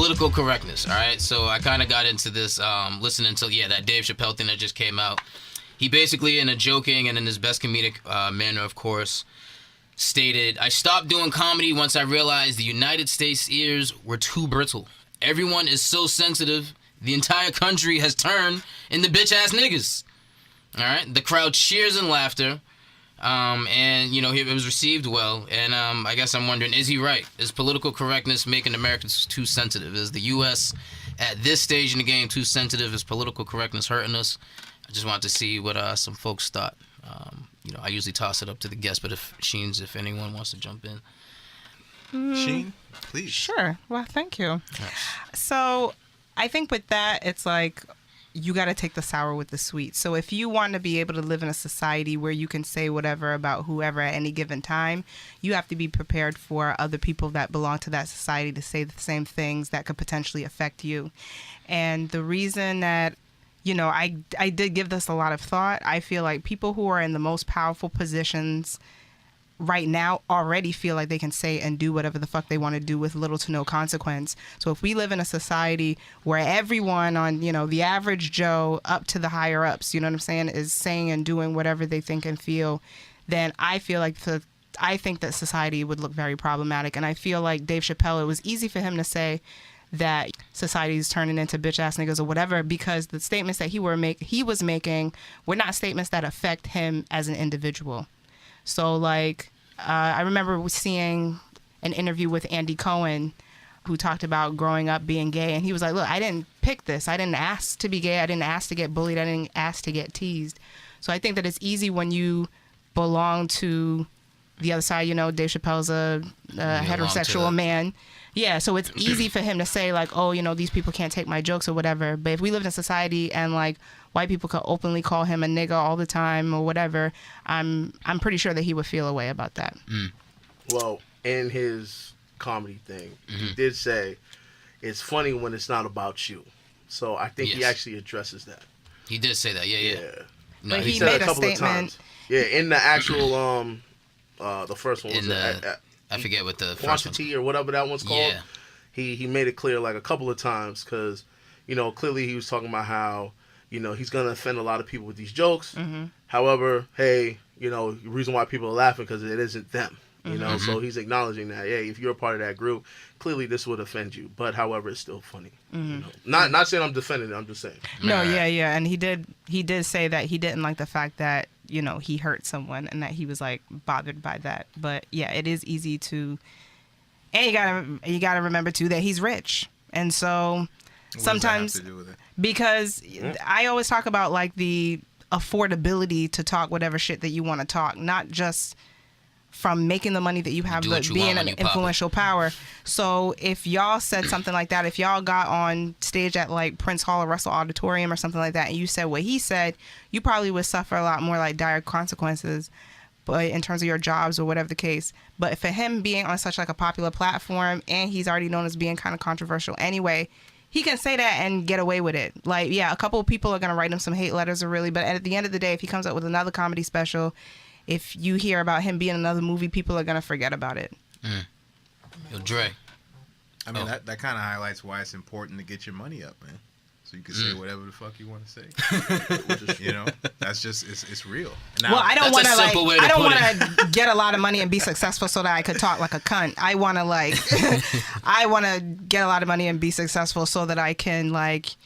political correctness. All right, so I kind of got into this listening to that Dave Chappelle thing that just came out. He basically, in a joking and in his best comedic manner, of course, stated, "I stopped doing comedy once I realized the United States ears were too brittle. Everyone is so sensitive. The entire country has turned into bitch-ass niggas." All right? The crowd cheers in laughter. And, it was received well. And I guess I'm wondering, is he right? Is political correctness making Americans too sensitive? Is the U.S. at this stage in the game too sensitive? Is political correctness hurting us? I just wanted to see what some folks thought. I usually toss it up to the guests, but if anyone wants to jump in. Sheen, please. Sure. Well, thank you. Nice. So I think with that, it's like you got to take the sour with the sweet. So if you want to be able to live in a society where you can say whatever about whoever at any given time, you have to be prepared for other people that belong to that society to say the same things that could potentially affect you. And the reason that, I did give this a lot of thought, I feel like people who are in the most powerful positions right now already feel like they can say and do whatever the fuck they want to do with little to no consequence. So if we live in a society where everyone on, the average Joe up to the higher ups, you know what I'm saying, is saying and doing whatever they think and feel, then I feel like I think that society would look very problematic. And I feel like Dave Chappelle, it was easy for him to say that society is turning into bitch ass niggas or whatever, because the statements that he was making were not statements that affect him as an individual. So, I remember seeing an interview with Andy Cohen, who talked about growing up being gay. And he was like, look, I didn't pick this. I didn't ask to be gay. I didn't ask to get bullied. I didn't ask to get teased. So I think that it's easy when you belong to the other side. Dave Chappelle's a heterosexual man. Yeah, so it's easy for him to say, these people can't take my jokes or whatever. But if we lived in a society and, white people could openly call him a nigga all the time or whatever, I'm pretty sure that he would feel a way about that. Mm. Well, in his comedy thing, he did say, it's funny when it's not about you. So I think he actually addresses that. He did say that, yeah. No, but he made a statement. Yeah, in the actual, the first one was I forget what the quantity or whatever that one's called. Yeah. He made it clear a couple of times because, clearly he was talking about how, he's going to offend a lot of people with these jokes. Mm-hmm. However, hey, the reason why people are laughing because it isn't them. So he's acknowledging that, hey, if you're a part of that group, clearly this would offend you. But however, it's still funny. Mm-hmm. Not saying I'm defending it. I'm just saying. No, yeah, and he did say that he didn't like the fact that he hurt someone and that he was bothered by that. But yeah, it is easy to, and you gotta remember too that he's rich, and so sometimes what does that have to do with it? Because I always talk about the affordability to talk whatever shit that you want to talk, not just from making the money that you have, but being an influential power. So if y'all said something like that, if y'all got on stage at Prince Hall or Russell Auditorium or something like that, and you said what he said, you probably would suffer a lot more dire consequences, but in terms of your jobs or whatever the case. But for him being on such a popular platform, and he's already known as being kind of controversial anyway, he can say that and get away with it. A couple of people are going to write him some hate letters but at the end of the day, if he comes up with another comedy special, if you hear about him being in another movie, people are going to forget about it. Yo, Dre. I mean, that kind of highlights why it's important to get your money up, man. So you can say whatever the fuck you want to say. That's just, it's real. Now, well, I don't want to get a lot of money and be successful so that I could talk like a cunt. I want to I want to get a lot of money and be successful so that I can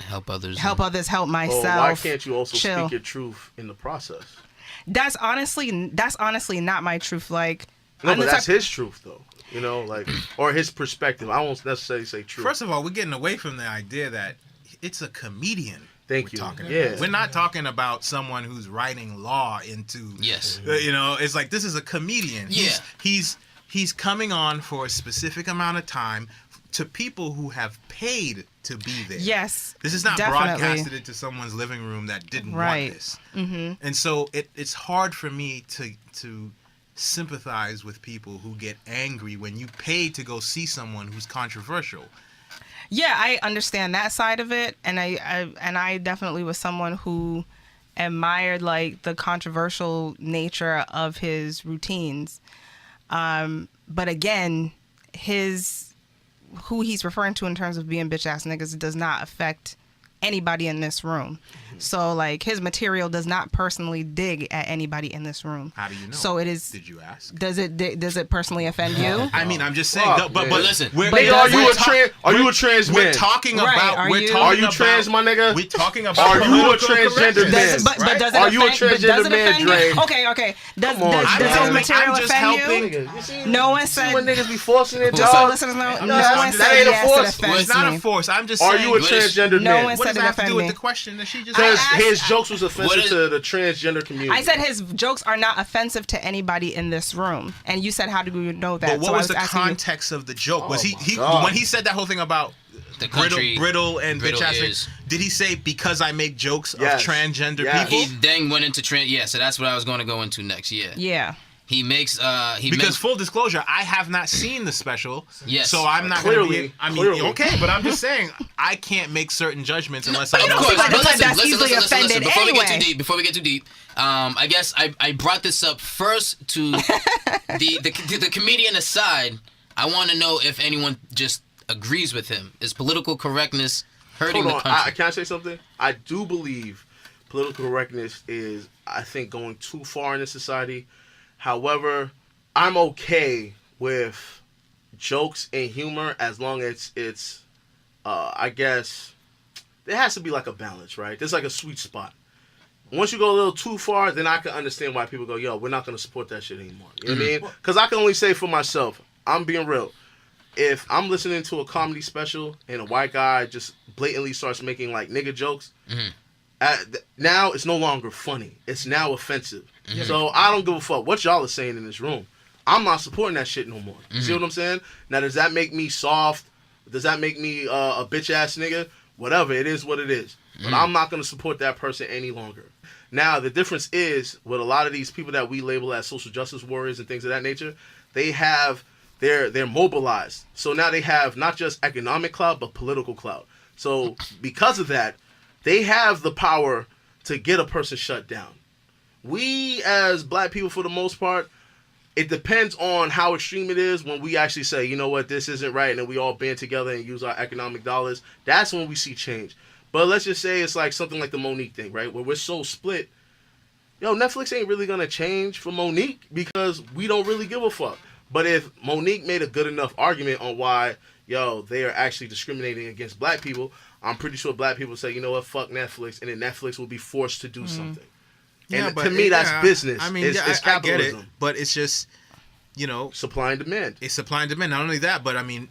help others, help myself. Well, why can't you also speak your truth in the process? That's honestly not my truth. No, but that's his truth though. Or his perspective. I won't necessarily say truth. First of all, we're getting away from the idea that it's a comedian. Thank you. Yeah. We're not talking about someone who's writing law into. Yes. It's this is a comedian. Yeah. He's coming on for a specific amount of time to people who have paid to be there. Yes. This is not broadcasted into someone's living room that didn't want this. Mm-hmm. And so it's hard for me to sympathize with people who get angry when you pay to go see someone who's controversial. Yeah, I understand that side of it, and I definitely was someone who admired the controversial nature of his routines. But again, his who he's referring to in terms of being bitch ass niggas does not affect anybody in this room. So like his material does not personally dig at anybody in this room. How do you know? So it is. Did you ask? Does it personally offend you? I mean, I'm just saying. But listen, nigga, are you a trans man? We're talking about. Are you trans, my nigga? We're talking about. Are you a transgender man? But does it are you a offend, transgender man, Dre? Okay. Does his material offend you? No one said. When niggas be forcing it, So dog. listeners know. No that one ain't said a yes. force. It offends It's not me. a force. I'm just Are saying. you a transgender No man? one What said does it that have to offend do with me. the question that she just Because asked? his jokes was offensive to the transgender community. I said his jokes are not offensive to anybody in this room, and you said, "How do you know that?" But what So I was the asking you- context of the joke? Was he God. when he said that whole thing about The country, brittle and brittle bitch ass is. things, did he say because I make jokes Yes. of transgender Yes. people? He then went into trans. Yeah, so that's what I was going to go into next. Yeah. Yeah. He makes. Because full disclosure, I have not seen the special. Yes. So I'm not Clearly, gonna be. clearly. Okay, but I'm just saying I can't make certain judgments unless I know. Of course, Like but the type listen, that's listen, easily listen, listen, offended Before we get anyway. too deep, I guess I brought this up first to the comedian aside. I want to know if anyone just agrees with him. Is political correctness hurting Hold the on, country? can I say something? I do believe political correctness is, I think, going too far in this society. However, I'm okay with jokes and humor as long as it's, I guess, there has to be like a balance, right? There's like a sweet spot. Once you go a little too far, then I can understand why people go, yo, we're not going to support that shit anymore. You know what I mean? Because I can only say for myself, I'm being real. If I'm listening to a comedy special and a white guy just blatantly starts making like nigga jokes, now it's no longer funny. It's now offensive. So I don't give a fuck what y'all are saying in this room. I'm not supporting that shit no more. You see what I'm saying? Now, does that make me soft? Does that make me a bitch ass nigga? Whatever, it is what it is. But I'm not going to support that person any longer. Now, the difference is with a lot of these people that we label as social justice warriors and things of that nature, they're mobilized. So now they have not just economic clout, but political clout. So because of that, they have the power to get a person shut down. We, as black people, for the most part, it depends on how extreme it is when we actually say, you know what, this isn't right, and then we all band together and use our economic dollars. That's when we see change. But let's just say it's like something like the Monique thing, right? Where we're so split. Yo, Netflix ain't really going to change for Monique because we don't really give a fuck. But if Monique made a good enough argument on why, yo, they are actually discriminating against black people, I'm pretty sure black people say, you know what, fuck Netflix, and then Netflix will be forced to do something. Yeah, and but to me, that's business. I mean, it's capitalism. I get it, but it's just, you know, supply and demand. It's supply and demand. Not only that, but I mean,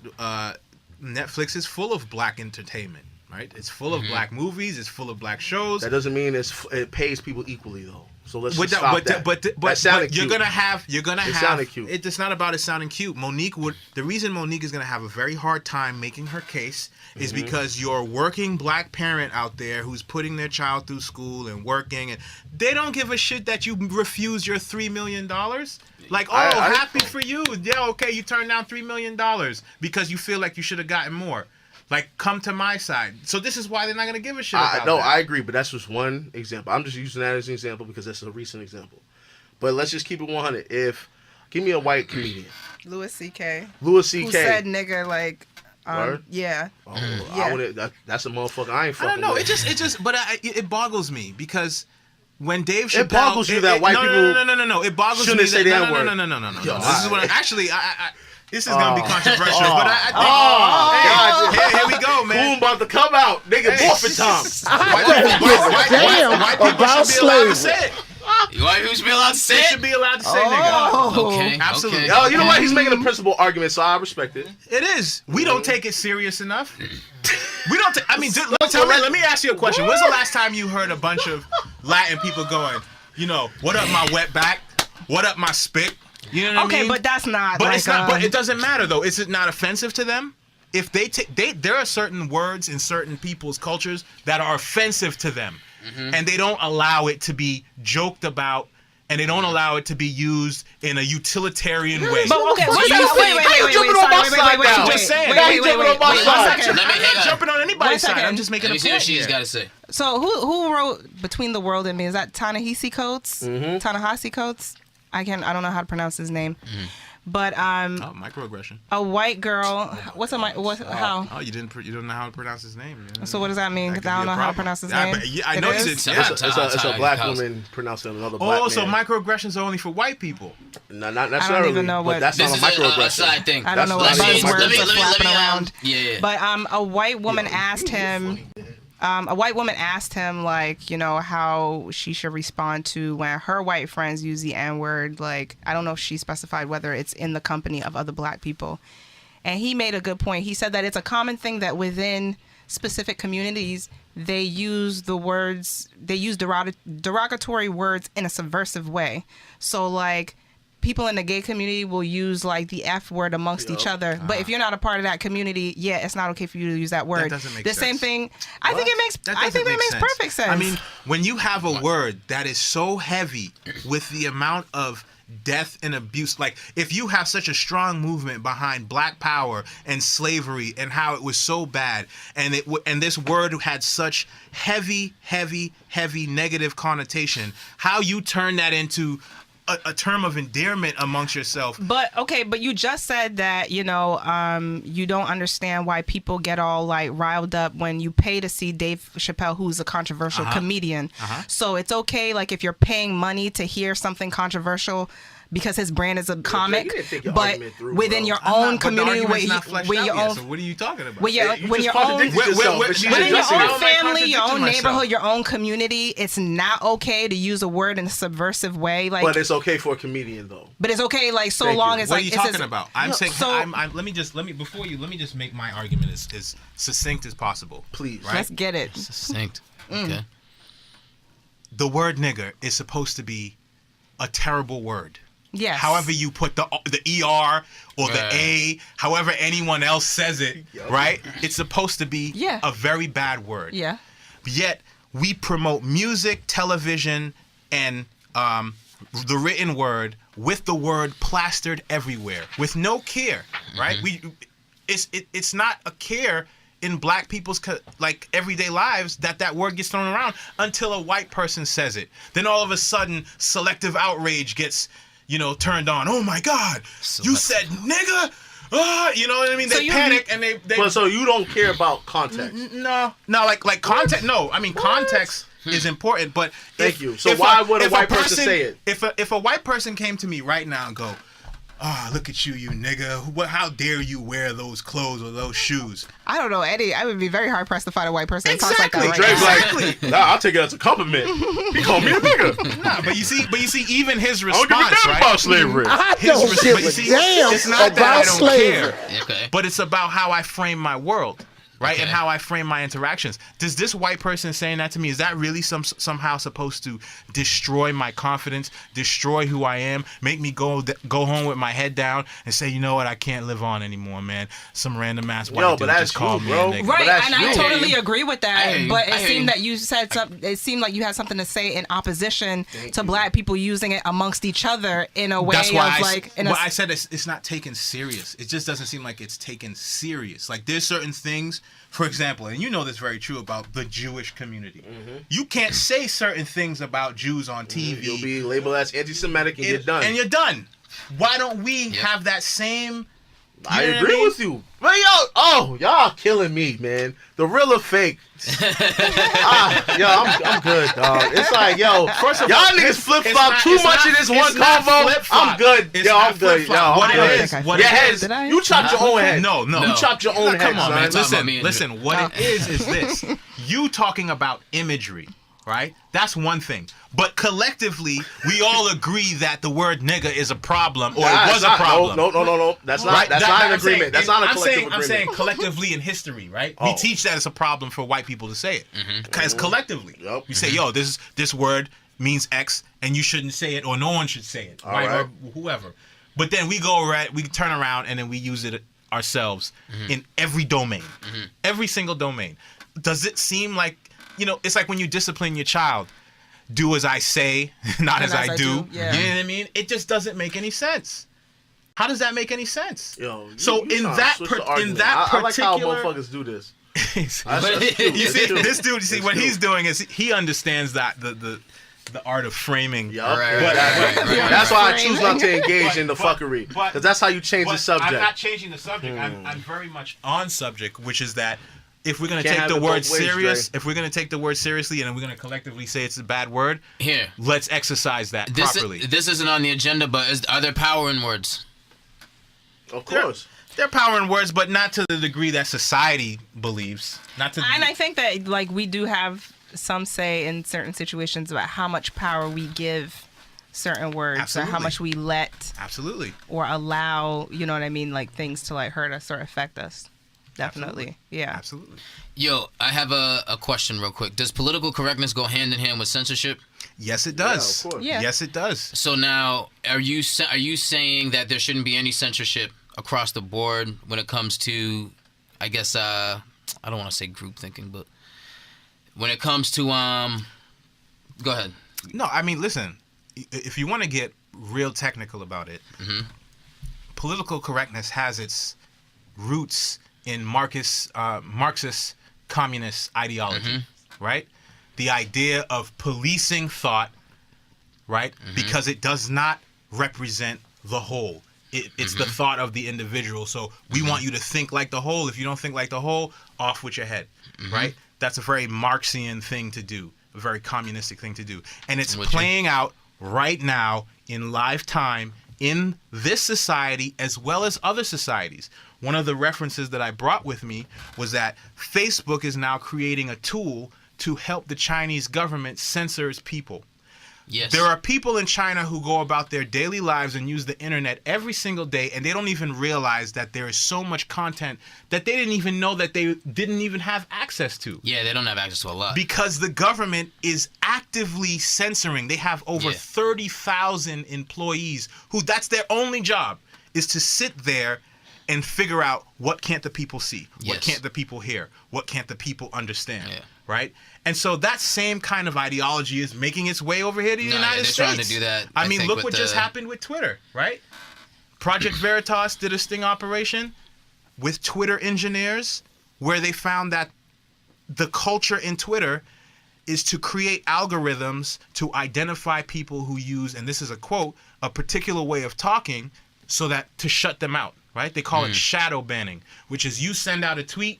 Netflix is full of black entertainment, right? It's full of black movies. It's full of black shows. That doesn't mean it pays people equally, though. So let's just stop that. But you're gonna have. It sounded cute. It's not about it sounding cute. The reason Monique is gonna have a very hard time making her case is because you're a working black parent out there who's putting their child through school and working, and they don't give a shit that you refuse your $3 million. Like, happy for you. Yeah, okay, you turned down $3 million because you feel like you should have gotten more. Like, come to my side. So this is why they're not going to give a shit about that. I agree, but that's just one example. I'm just using that as an example because that's a recent example. But let's just keep it 100. Give me a white comedian. Louis C.K. Louis C.K. Who said nigga like, Word? yeah. Oh, Yeah. that's a motherfucker I ain't fucking I don't know. with. It boggles me because when Dave Chappelle... It boggles you that white people... No. It boggles me shouldn't say the N-word. No. Yo, This is what this is going to be controversial, but God, here we go, man. Boom about to come out. Nigga, morphin' time. White people should be allowed to say it. White people should be allowed to say They it? should be allowed to say nigga. Okay. Absolutely. Okay. Yo, you know what? He's making a principal argument, so I respect it. It is. We don't take it serious enough. We don't. Let me ask you a question. When's the last time you heard a bunch of Latin people going, you know, what up my wet back? What up my spit? You know what I mean? Okay, but that's not. But like, it's not. But it doesn't matter though. Is it not offensive to them? If there are certain words in certain people's cultures that are offensive to them, and they don't allow it to be joked about. And they don't allow it to be used in a utilitarian way. But okay, wait. I'm just saying. Let me I'm not jumping on anybody's side. I'm just making a Let me see what point she's here. got to say. So who wrote Between the World and Me? Is that Ta-Nehisi Coates? Ta-Nehisi Coates? I don't know how to pronounce his name. But microaggression. a white girl. How? Oh, you don't know how to pronounce his name. You know? So what does that mean? Because I don't know how to pronounce his name. I know you is? said It's a black woman pronouncing another black man. Oh, so microaggressions are only for white people. No, not necessarily. I don't even know what. But that's This not is a microaggression. side thing. I don't know what Let me- buzzwords let me- are flapping around. Yeah. But a white woman asked him. A white woman asked him, like, you know, how she should respond to when her white friends use the N-word. Like, I don't know if she specified whether it's in the company of other black people. And he made a good point. He said that it's a common thing that within specific communities, they use derogatory words in a subversive way. So, like, people in the gay community will use like the F word amongst each other. But if you're not a part of that community, it's not okay for you to use that word. That doesn't make the sense. Same thing. I think that makes perfect sense. I mean, when you have a word that is so heavy with the amount of death and abuse, like if you have such a strong movement behind Black Power and slavery and how it was so bad, and this word had such heavy negative connotation, how you turn that into a term of endearment amongst yourself. But you just said that, you know, you don't understand why people get all like riled up when you pay to see Dave Chappelle, who's a controversial comedian. So it's okay, like if you're paying money to hear something controversial because his brand is a comic, but within your own community, with your own, so what are you talking about? when your own family, your own neighborhood, your own community, it's not okay to use a word in a subversive way. Like, but it's okay for a comedian though. But it's okay, like so Thank long you. as what like are you talking about? I'm saying. Let me just make my argument as succinct as possible. Please, right? Let's get it. Succinct. Okay. The word nigger is supposed to be a terrible word. Yes. However you put the ER or the A, however anyone else says it, right? It's supposed to be a very bad word. Yeah. Yet we promote music, television, and the written word with the word plastered everywhere with no care, right? It's not a care in Black people's like everyday lives that word gets thrown around until a white person says it. Then all of a sudden, selective outrage gets, you know, turned on. Oh my God, you said nigga. You know what I mean? They panic and they. But so you don't care about context? No, like context. No, I mean context is important. But thank you. So why would a white person say it? If a white person came to me right now and go, look at you nigga. How dare you wear those clothes or those shoes? I don't know, Eddie. I would be very hard pressed to find a white person that talks like that. Drake's like, I'll take it as a compliment. He called me a nigga. Nah, but you see, even his response, I don't give a damn about slavery. I don't give a damn it's not about that I don't slavery. care, Okay. but it's about how I frame my world. Right, Okay. and how I frame my interactions. Does this white person saying that to me, is that really somehow supposed to destroy my confidence, destroy who I am, make me go home with my head down and say, you know what, I can't live on anymore, man. Some random ass white dude just called me a nigga. Right, and I totally you. agree with that. I hear you. But it I hear seemed you. that you said something. It seemed like you had something to say in opposition to Black people using it amongst each other in a way That's why of I said it's not taken serious. It just doesn't seem like it's taken serious. Like there's certain things, for example, and you know this very true about the Jewish community. You can't say certain things about Jews on TV. You'll be labeled as anti-Semitic and you're done. And you're done. Why don't we have that same... I agree with you. But y'all killing me, man. The real or fake. I'm good, dog. It's like, y'all niggas flip flop too much in this one combo. I'm good. I'm good. What it is, you chopped your own head. No. You chopped your own head. Come on, man. son. Listen. What it is this. You talking about imagery, right? That's one thing. But collectively, we all agree that the word nigga is a problem, or it was a problem. No. That's not an agreement. That's not a collective agreement. I'm saying collectively in history, right? We teach that it's a problem for white people to say it. Because collectively, you say, yo, this word means X, and you shouldn't say it, or no one should say it, right? Or whoever. But then we turn around, and then we use it ourselves in every domain. Every single domain. Does it seem like, you know, it's like when you discipline your child. Do as I say, not as I do. Yeah. You know what I mean? It just doesn't make any sense. How does that make any sense? So in that particular, I like how motherfuckers do this. You see, this dude. You see, what he's doing is he understands that the art of framing. Yup. Right. That's why I choose not to engage in the fuckery, because that's how you change the subject. I'm not changing the subject. I'm very much on subject, which is that if we're gonna Can't take have the it word both ways, serious, Dre. if we're gonna take the word seriously, and we're gonna collectively say it's a bad word, Here, let's exercise that properly. this isn't on the agenda, but are there power in words? Of course. They're power in words, but not to the degree that society believes. Not to. And I think that like we do have some say in certain situations about how much power we give certain words or how Absolutely. much we let Absolutely. or allow, you know what I mean, like things to like hurt us or affect us. Definitely. Yeah. Absolutely. Yo, I have a question real quick. Does political correctness go hand in hand with censorship? Yes, it does. Yeah, of course. Yeah. Yes, it does. So now, are you saying that there shouldn't be any censorship across the board when it comes to, I guess, I don't want to say group thinking, but when it comes to go ahead. No, I mean, listen. If you want to get real technical about it, political correctness has its roots in Marxist communist ideology, right? The idea of policing thought, right? Because it does not represent the whole. It's the thought of the individual. So we want you to think like the whole. If you don't think like the whole, off with your head, right? That's a very Marxian thing to do, a very communistic thing to do. And it's playing out right now in live time in this society as well as other societies. One of the references that I brought with me was that Facebook is now creating a tool to help the Chinese government censor its people. Yes. There are people in China who go about their daily lives and use the internet every single day, and they don't even realize that there is so much content that they didn't even know that they didn't even have access to. Yeah, they don't have access to a lot. Because the government is actively censoring. They have over 30,000 employees who that's their only job, is to sit there and figure out what can't the people see, what can't the people hear, what can't the people understand, right? And so that same kind of ideology is making its way over here to the United States. They're trying to do that. I mean, look what just happened with Twitter, right? Project Veritas did a sting operation with Twitter engineers where they found that the culture in Twitter is to create algorithms to identify people who use, and this is a quote, a particular way of talking so that to shut them out, right? They call it shadow banning, which is you send out a tweet,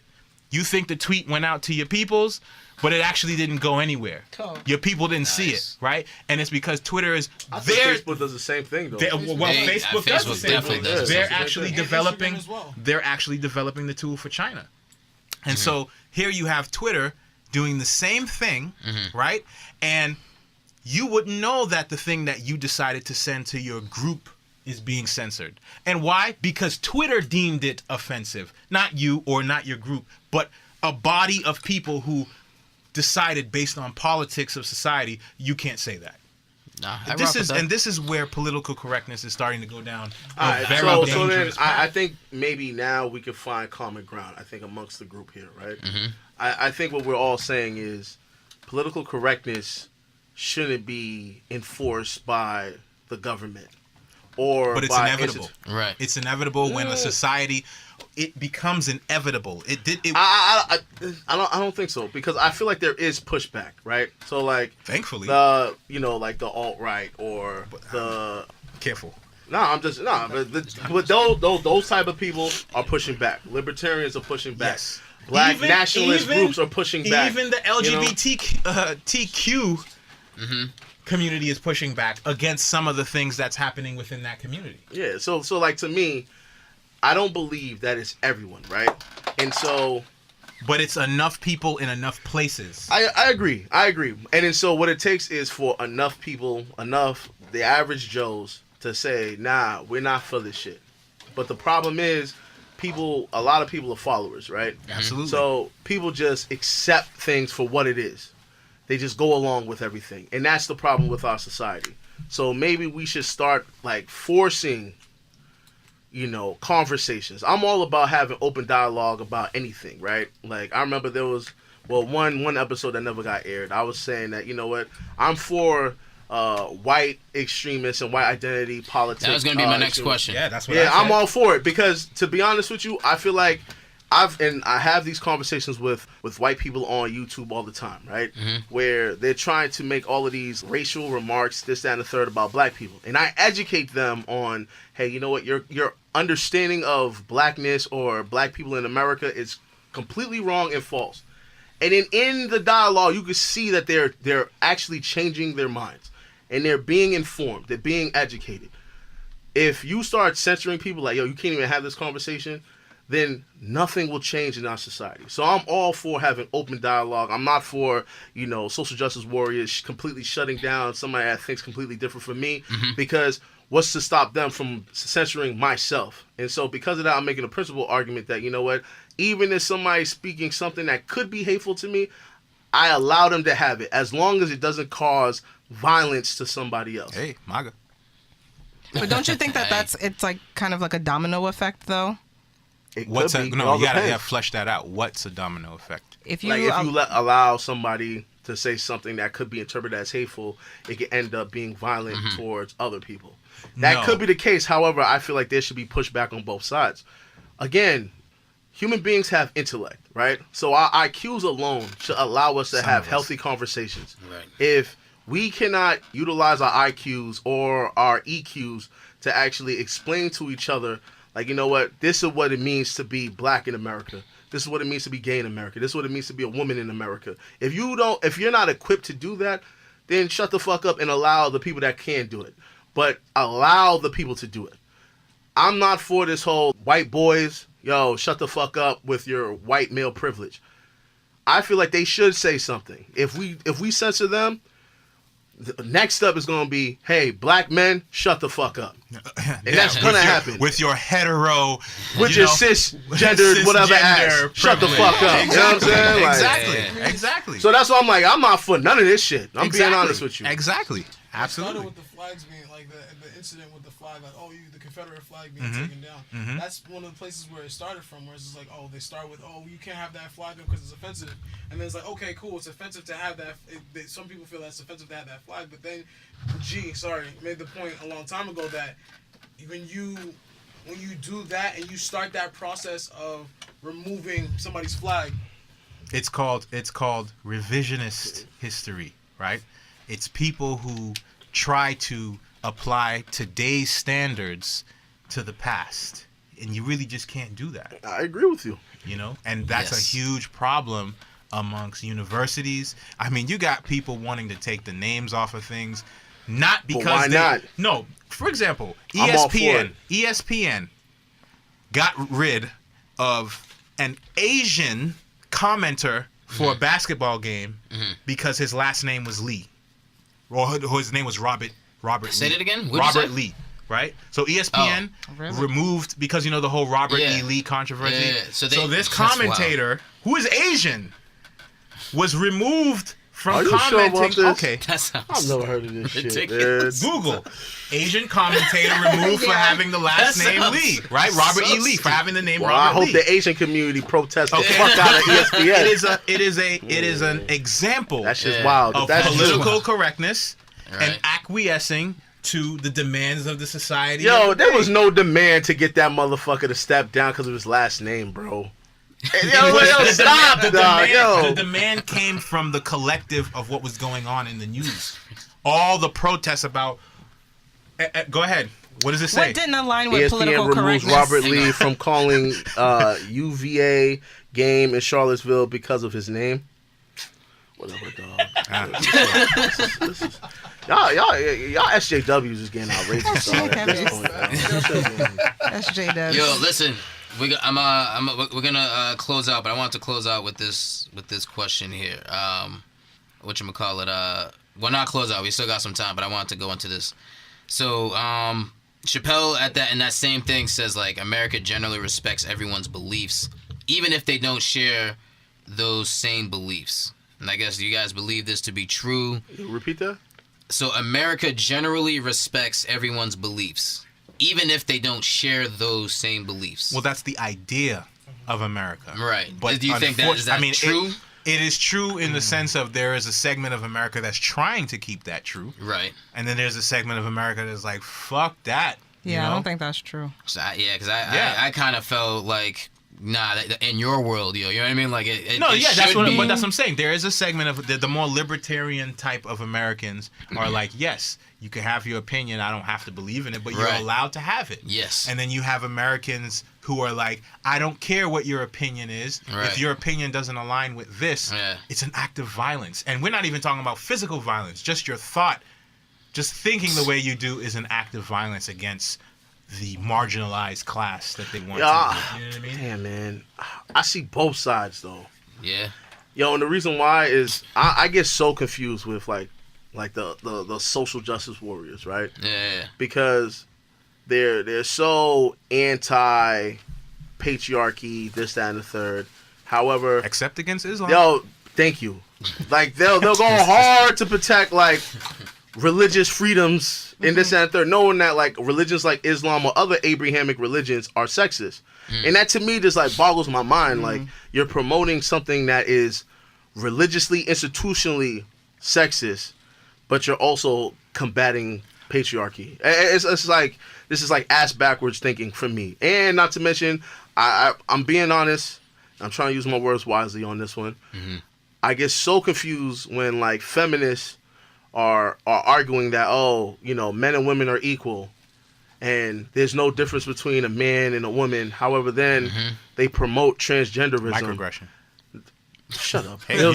you think the tweet went out to your peoples, but it actually didn't go anywhere. Cool. Your people didn't see it, right? And it's because Twitter is I think Facebook does the same thing, though. Facebook does the same definitely thing. does. They're actually And developing. Instagram as well. They're actually developing the tool for China, and so here you have Twitter doing the same thing, right? And you wouldn't know that the thing that you decided to send to your group is being censored. And why? Because Twitter deemed it offensive. Not you or not your group, but a body of people who decided based on politics of society, you can't say that. Nah, I This rock with is that. and this is where political correctness is starting to go down. All right, very so then dangerous I path. think maybe now we can find common ground, I think, amongst the group here, right? I think what we're all saying is political correctness shouldn't be enforced by the government or But it's by inevitable. Right. It's inevitable when a society, it becomes inevitable. I don't think so, because I feel like there is pushback, right? So like Thankfully. the like the alt-right or the Careful. but those type of people are pushing back. Libertarians are pushing back. Yes. Black nationalist groups are pushing back. Even the LGBTQ community is pushing back against some of the things that's happening within that community. Yeah, so like to me, I don't believe that it's everyone, right? And so But it's enough people in enough places. I agree. And then so what it takes is for enough people, the average Joes to say, nah, we're not for this shit. But the problem is a lot of people are followers, right? Absolutely. So people just accept things for what it is. They just go along with everything. And that's the problem with our society. So maybe we should start like forcing, conversations. I'm all about having open dialogue about anything, right? Like I remember there was one episode that never got aired. I was saying that, you know what, I'm for white extremists and white identity politics. That was going to be my next question. Yeah, that's what Yeah, I said. I'm all for it because, to be honest with you, I feel like I have these conversations with white people on YouTube all the time, right? Where they're trying to make all of these racial remarks, this, that, and the third about black people, and I educate them on, hey, you know what, your understanding of blackness or black people in America is completely wrong and false. And then in the dialogue, you can see that they're actually changing their minds and they're being informed, they're being educated. If you start censoring people like, yo, you can't even have this conversation, then nothing will change in our society. So I'm all for having open dialogue. I'm not for, social justice warriors completely shutting down somebody that thinks completely different from me, because what's to stop them from censoring myself? And so because of that, I'm making a principle argument that, you know what, even if somebody's speaking something that could be hateful to me, I allow them to have it as long as it doesn't cause violence to somebody else. Hey, MAGA. But don't you think it's like kind of like a domino effect, though? You gotta flesh that out. What's a domino effect? If you allow somebody to say something that could be interpreted as hateful, it can end up being violent towards other people. That could be the case. However, I feel like there should be pushback on both sides. Again, human beings have intellect, right? So our IQs alone should allow us to have healthy conversations. Right. If we cannot utilize our IQs or our EQs to actually explain to each other, like, you know what, this is what it means to be black in America. This is what it means to be gay in America. This is what it means to be a woman in America. If you're not equipped to do that, then shut the fuck up and allow the people that can do it. But allow the people to do it. I'm not for this whole white boys, yo, shut the fuck up with your white male privilege. I feel like they should say something. If we censor them, the next up is going to be, hey, black men, shut the fuck up. And that's going to happen. With your hetero... With your cisgendered whatever ass. Shut the fuck up. Exactly. You know what I'm saying? Exactly. So that's why I'm like, I'm not for none of this shit. I'm being honest with you. Exactly. It Absolutely. started with the flags being like the incident with the flag, like, the Confederate flag being taken down. That's one of the places where it started from, where it's just like, they start with, you can't have that flag up because it's offensive. And then it's like, okay, cool, it's offensive to have that. Some people feel that's offensive to have that flag, but then made the point a long time ago that when you do that and you start that process of removing somebody's flag, it's called revisionist history, right? It's people who try to apply today's standards to the past, and you really just can't do that. I agree with you. And that's a huge problem amongst universities. I mean, you got people wanting to take the names off of things, not because why not? No, for example, I'm all for it. ESPN got rid of an Asian commenter for a basketball game because his last name was Lee. Or his name was Robert Say Lee. it again? Robert Lee, right? So ESPN removed, because the whole Robert E. Lee controversy. Yeah. So this commentator, who is Asian, was removed from commenting. Sure okay. I've never heard of this ridiculous. shit. Google. Asian commentator removed for having the last name Lee, right? Robert E. Lee for having the name Robert Lee. I hope the Asian community protests the fuck out of ESPN. It is an example That's just wild. of That's political correctness Right. and acquiescing to the demands of the society. Yo, there was no demand to get that motherfucker to step down because of his last name, bro. Stop, dog. The demand came from the collective of what was going on in the news. All the protests about... go ahead. What does it say? What didn't align with ESPN political removes correctness? Robert Lee from calling UVA game in Charlottesville because of his name. Whatever, dog. Y'all SJWs is getting outrageous. SJWs. Yo, listen, we're gonna close out, but I want to close out with this question here. Whatchamacallit? Well, not close out. We still got some time, but I want to go into this. So, Chappelle in that same thing says, like, America generally respects everyone's beliefs, even if they don't share those same beliefs. And I guess you guys believe this to be true. Repeat that? So America generally respects everyone's beliefs, even if they don't share those same beliefs. Well, that's the idea of America. Right. But do you think is that true? It is true in the sense of there is a segment of America that's trying to keep that true. Right. And then there's a segment of America that's like, fuck that. Yeah, I don't think that's true. So I kind of felt like nah, in your world, yo, you know what I mean? Like it No, it yeah, that's should what be. but that's what I'm saying. There is a segment of the more libertarian type of Americans are like, yes, you can have your opinion. I don't have to believe in it, but you're Right. allowed to have it. Yes. And then you have Americans who are like, I don't care what your opinion is. Right. If your opinion doesn't align with this, Yeah. it's an act of violence. And we're not even talking about physical violence. Just your thought, just thinking the way you do is an act of violence against the marginalized class that they want to. You know what I mean? Damn, man. I see both sides, though. Yeah. Yo, and the reason why is I get so confused with like the social justice warriors, right? Yeah. Because they're so anti patriarchy, this, that, and the third. However, Except against Islam. yo, thank you. Like they'll go hard to protect like religious freedoms and this, that, and the third, knowing that like religions like Islam or other Abrahamic religions are sexist. And that to me just like boggles my mind. Like you're promoting something that is religiously, institutionally sexist, but you're also combating patriarchy. It's like this is like ass backwards thinking for me. And not to mention, I'm being honest. I'm trying to use my words wisely on this one. I get so confused when like feminists are arguing that men and women are equal, and there's no difference between a man and a woman. However, then they promote transgenderism. Microaggression. Shut up. Hey,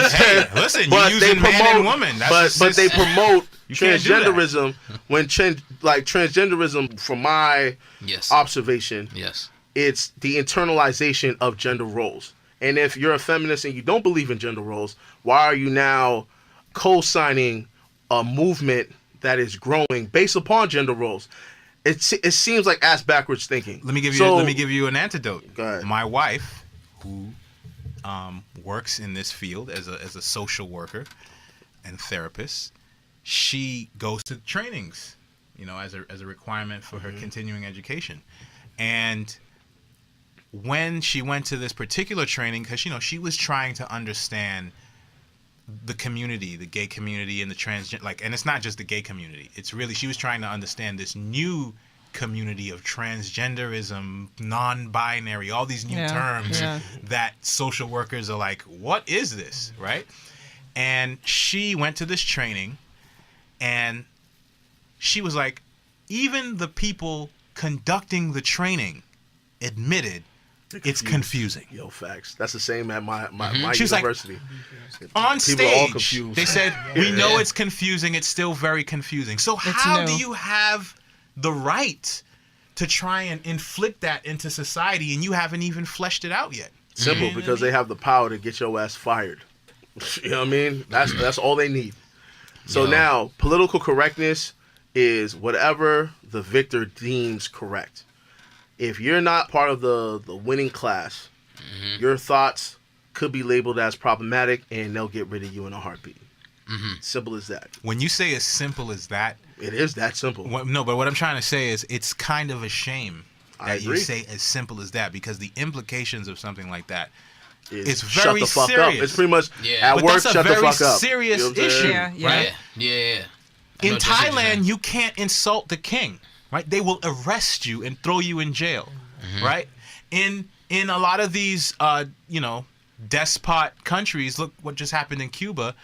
listen, you're using man and woman. That's But they promote You can't do that. transgenderism when transgenderism, from my Yes. observation, Yes. it's the internalization of gender roles. And if you're a feminist and you don't believe in gender roles, why are you now co-signing a movement that is growing based upon gender roles? It seems like ass backwards thinking. Let me give you an antidote. Go ahead. My wife, who works in this field as a social worker and therapist, she goes to trainings, as a requirement for her continuing education. And when she went to this particular training, because she was trying to understand the community, the gay community, and the transgender, and it's not just the gay community. It's really, she was trying to understand this new community of transgenderism, non-binary, all these new terms that social workers are like, what is this, right? And she went to this training, and she was like, even the people conducting the training admitted it's confusing. Yo, facts. That's the same at my She was university. On People are all stage, confused. they said, we know it's confusing. It's still very confusing. So how do you have the right to try and inflict that into society, and you haven't even fleshed it out yet? Simple, because they have the power to get your ass fired. You know what I mean? That's all they need. So now, political correctness is whatever the victor deems correct. If you're not part of the winning class, your thoughts could be labeled as problematic, and they'll get rid of you in a heartbeat. Simple as that. When you say as simple as that, it is that simple. No, but what I'm trying to say is it's kind of a shame that you agree. say as simple as that, because the implications of something like that It's very shut the fuck serious. up. It's pretty much Yeah. at But work, that's a shut the very fuck up. serious You know what I'm issue. saying? Right? Yeah. In Thailand, you can't insult the king, right? They will arrest you and throw you in jail, right? In a lot of these, despot countries, look what just happened in Cuba.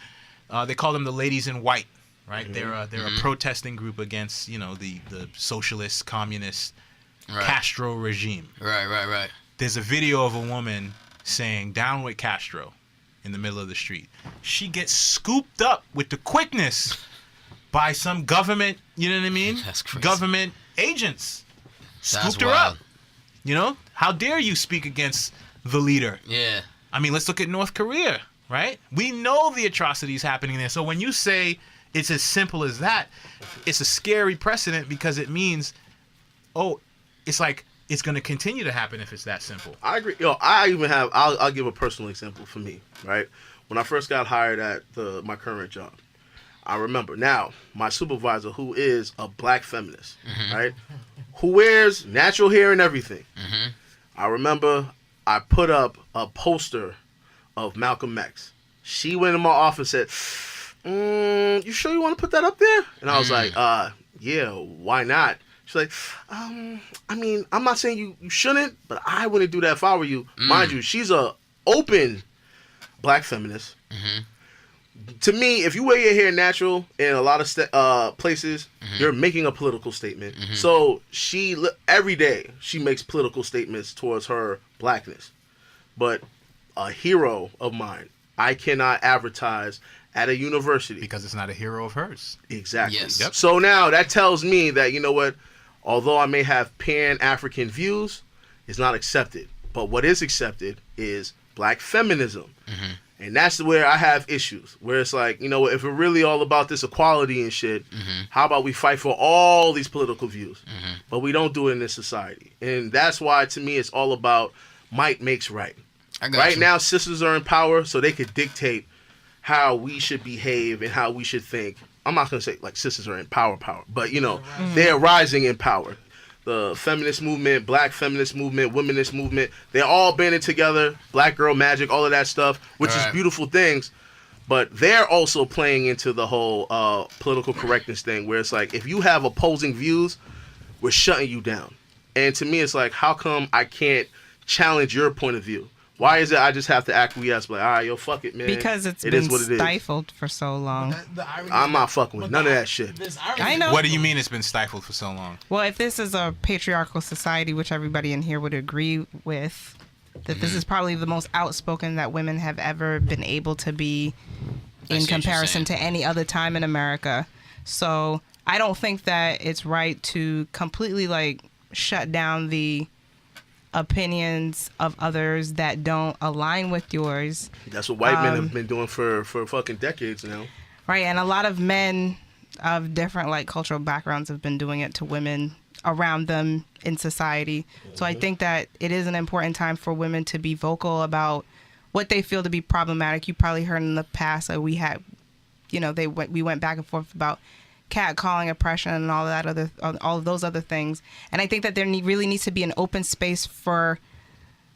They call them the ladies in white, right? They're a protesting group against, the socialist, communist Castro regime. Right. There's a video of a woman saying, "Down with Castro," in the middle of the street. She gets scooped up with the quickness by some government, you know what I mean? That's crazy. Government agents. That's Scooped her wild. up. How dare you speak against the leader? Yeah. I mean, let's look at North Korea, right? We know the atrocities happening there. So when you say it's as simple as that, it's a scary precedent, because it means, it's like it's going to continue to happen if it's that simple. I agree. I'll give a personal example for me, right? When I first got hired at my current job, I remember now my supervisor, who is a black feminist, right? Who wears natural hair and everything. I remember I put up a poster of Malcolm X. She went in my office and said, you sure you want to put that up there? And I was like, yeah, why not? She's like, I mean, I'm not saying you shouldn't, but I wouldn't do that if I were you. Mind you, she's a open black feminist. To me, if you wear your hair natural in a lot of places, you're making a political statement. So every day she makes political statements towards her blackness. But a hero of mine, I cannot advertise at a university because it's not a hero of hers. Exactly. Yes. Yep. So now that tells me that, you know what, although I may have pan-African views, it's not accepted. But what is accepted is black feminism. And that's where I have issues, where it's like, you know, if we're really all about this equality and shit, how about we fight for all these political views? But we don't do it in this society. And that's why, to me, it's all about might makes right. Right now, sisters are in power, so they could dictate how we should behave and how we should think. I'm not going to say, like, sisters are in power, but, you know, they're rising in power. The feminist movement, black feminist movement, womanist movement, they're all banding together, black girl magic, all of that stuff, which is beautiful things. But they're also playing into the whole political correctness thing, where it's like, if you have opposing views, we're shutting you down. And to me, it's like, how come I can't challenge your point of view? Why is it I just have to acquiesce, like, all right, yo, fuck it, man. Because it's it been is what it stifled for so long. I'm not fucking with none of that shit. I know. What do you mean it's been stifled for so long? Well, if this is a patriarchal society, which everybody in here would agree with, that this is probably the most outspoken that women have ever been able to be in comparison to any other time in America. So I don't think that it's right to completely, like, shut down the opinions of others that don't align with yours. That's what white men have been doing for fucking decades now. Right, and a lot of men of different, like, cultural backgrounds have been doing it to women around them in society. So I think that it is an important time for women to be vocal about what they feel to be problematic. You probably heard in the past that we had, you know, we went back and forth about catcalling, oppression, and all of those other things. And I think that there really needs to be an open space for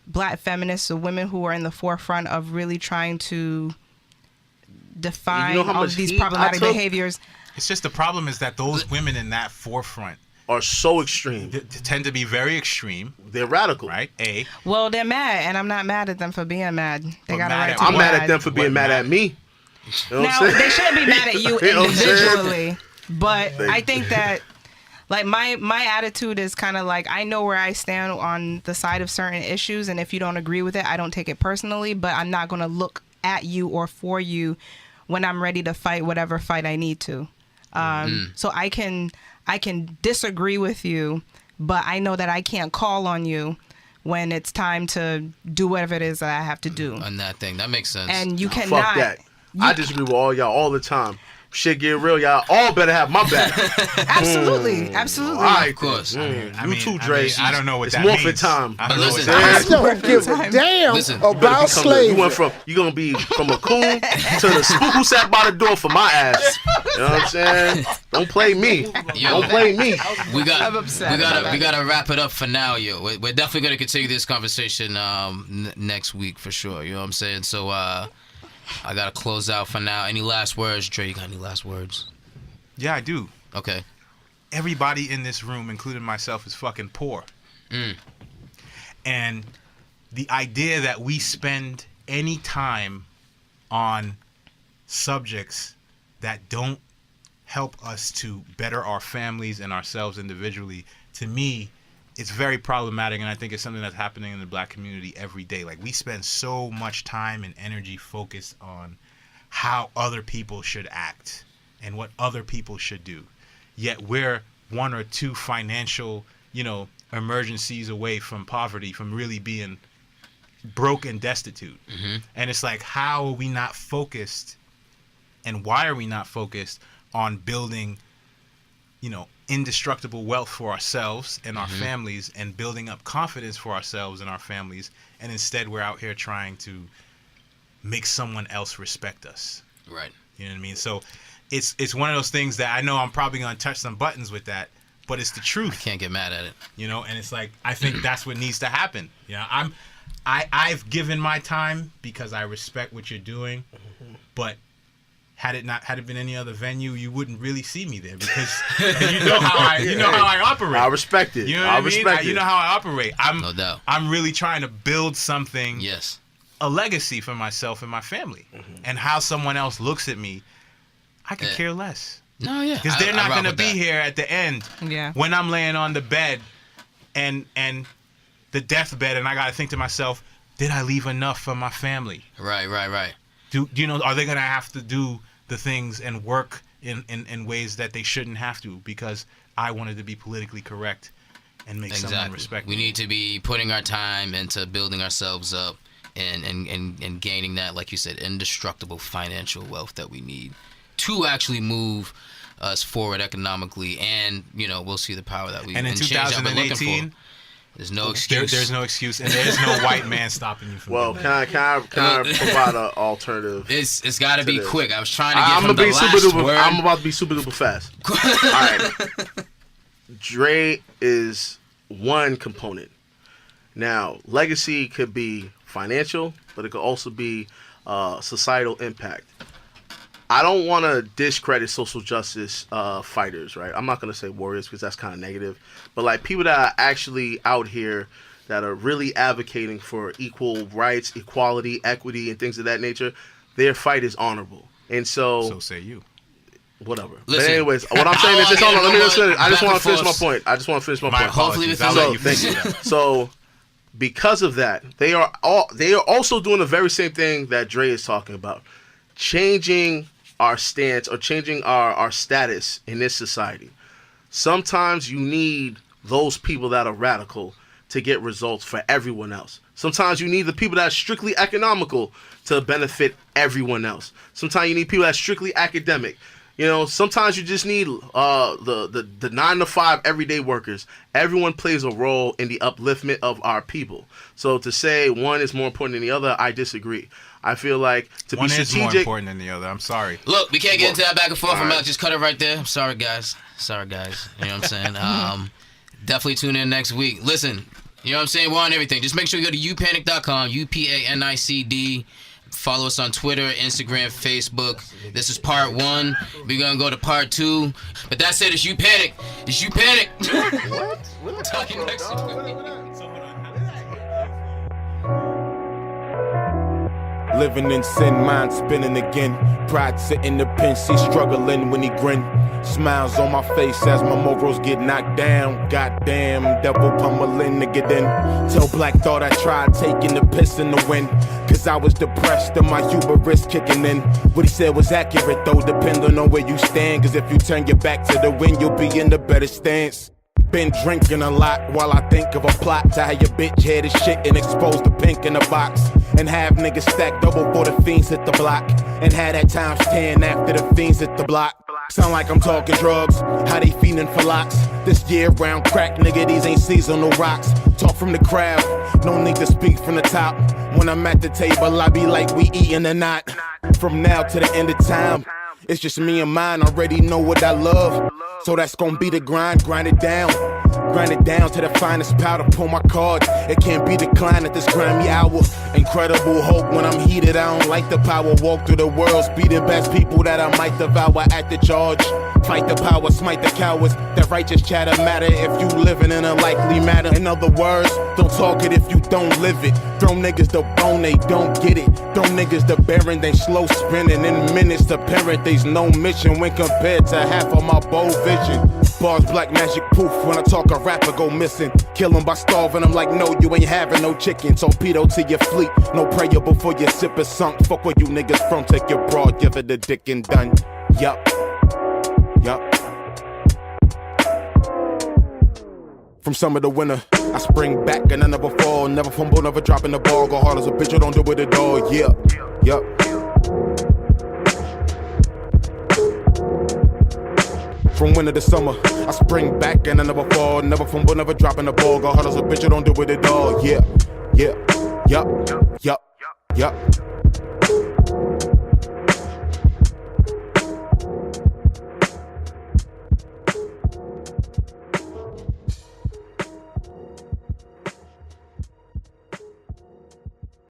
black feminists, or women who are in the forefront of really trying to define all of these problematic behaviors. It's just the problem is that those women in that forefront are so extreme. They tend to be very extreme. They're radical, right? Well, they're mad, and I'm not mad at them for being mad. They got a right to be I'm mad at them for being mad at me. You know now, they shouldn't be mad at you individually. But I think that, like, my attitude is kind of like, I know where I stand on the side of certain issues, and if you don't agree with it, I don't take it personally, but I'm not going to look at you or for you when I'm ready to fight whatever fight I need to. So I can disagree with you, but I know that I can't call on you when it's time to do whatever it is that I have to do. On that thing. That makes sense. And you cannot. Fuck that. I disagree with all y'all all the time. Shit get real, y'all all better have my back. Absolutely. All right, of course. I mean, too, Dre. I don't know what that means. It's morphin' time. But listen, I don't give a damn about slavery. You're going to be from a coon to the spook who sat by the door for my ass. You know what I'm saying? Don't play me. Don't play me. We gotta wrap it up for now, yo. We're definitely gonna continue this conversation next week for sure. You know what I'm saying? So I gotta close out for now. Any last words, Dre? You got any last words? Yeah, I do. Okay. Everybody in this room, including myself, is fucking poor. And the idea that we spend any time on subjects that don't help us to better our families and ourselves individually, to me, it's very problematic, and I think it's something that's happening in the black community every day. Like, we spend so much time and energy focused on how other people should act and what other people should do. Yet we're one or two financial, emergencies away from poverty, from really being broke and destitute. And it's like, how are we not focused, and why are we not focused on building, indestructible wealth for ourselves and our families, and building up confidence for ourselves and our families, and instead we're out here trying to make someone else respect us. Right. You know what I mean? So it's one of those things that I know I'm probably going to touch some buttons with that, but it's the truth. I can't get mad at it. And it's like, I think that's what needs to happen. I've given my time because I respect what you're doing, but had it been any other venue, you wouldn't really see me there because you know how I operate. I respect it. You know what I mean? You know how I operate. No doubt. I'm really trying to build something. Yes. A legacy for myself and my family. And how someone else looks at me, I could care less. No, yeah. Because they're not going to be here at the end when I'm laying on the bed and the deathbed, and I got to think to myself, did I leave enough for my family? Right. Do you know, are they going to have to do the things and work in ways that they shouldn't have to because I wanted to be politically correct and make someone respect me? We need to be putting our time into building ourselves up and gaining that, like you said, indestructible financial wealth that we need to actually move us forward economically, and we'll see the power that we and in change that we're looking 2018. for. There's no excuse. There's no excuse, and there's no white man stopping you from doing that. Can I provide an alternative? It's got to be this? quick. I was trying to get from the last word. I'm about to be super duper fast. All right. Dre is one component. Now, legacy could be financial, but it could also be societal impact. I don't want to discredit social justice fighters, right? I'm not going to say warriors because that's kind of negative. But like people that are actually out here that are really advocating for equal rights, equality, equity, and things of that nature, their fight is honorable. And so say you. Whatever. Listen, but anyways, what I'm saying is just, hold on, let me just finish. I just want to finish my point. Hopefully So because of that, they are also doing the very same thing that Dre is talking about. Changing our stance or changing our status in this society. Sometimes you need those people that are radical to get results for everyone else. Sometimes you need the people that are strictly economical to benefit everyone else. Sometimes you need people that are strictly academic. Sometimes you just need the 9 to 5 everyday workers. Everyone plays a role in the upliftment of our people. So to say one is more important than the other, I disagree. I feel like to one be strategic. One is more important than the other. I'm sorry. Look, we can't get into that back and forth. I'm about to just cut it right there. I'm sorry, guys. You know what I'm saying? Definitely tune in next week. Listen, you know what I'm saying? We're on everything. Just make sure you go to upanicd.com, upanicd. Follow us on Twitter, Instagram, Facebook. This is part 1. We're going to go to part 2. But that's it. It's You Panic. It's You Panic. What? Talk to you next week. Living in sin, mind spinning again. Pride sitting the pen, see struggling when he grin. Smiles on my face as my morals get knocked down. Goddamn, devil pummeling to get in. Tell Black thought I tried taking the piss in the wind. Cause I was depressed and my hubris kicking in. What he said was accurate though, depending on where you stand. Cause if you turn your back to the wind, you'll be in the better stance. Been drinking a lot while I think of a plot to have your bitch head as shit and expose the pink in the box. And have niggas stack double for the fiends hit the block. And had that times 10 after the fiends hit the block. Sound like I'm talking drugs, how they fiending for locks. This year round crack, nigga, these ain't seasonal rocks. Talk from the crowd, no need to speak from the top. When I'm at the table, I be like we eating or not. From now to the end of time, it's just me and mine, already know what I love. So that's gonna be the grind it down. Grind it down to the finest powder, pull my card. It can't be declined at this grimy hour. Incredible hope when I'm heated, I don't like the power. Walk through the world, speeding past people that I might devour at the charge. Fight the power, smite the cowards. That righteous chatter matter if you living in a likely matter. In other words, don't talk it if you don't live it. Throw niggas the bone, they don't get it. Throw niggas the bearing, they slow spinning. In minutes to parent, there's no mission when compared to half of my bold vision. Bars black magic poof, when I talk a rapper go missing. Kill him by starving, I'm like no, you ain't having no chicken. Torpedo to your fleet, no prayer before your sip is sunk. Fuck where you niggas from, take your broad, give it a dick and done. Yup. From summer to winter, I spring back and I never fall. Never fumble, never dropping the ball. Go hard as a bitch, you don't do it at all. Yeah, yup. From winter to summer, I spring back and I never fall. Never fumble, never dropping the ball. Go hard as a bitch, you don't do it at all. Yeah, yup.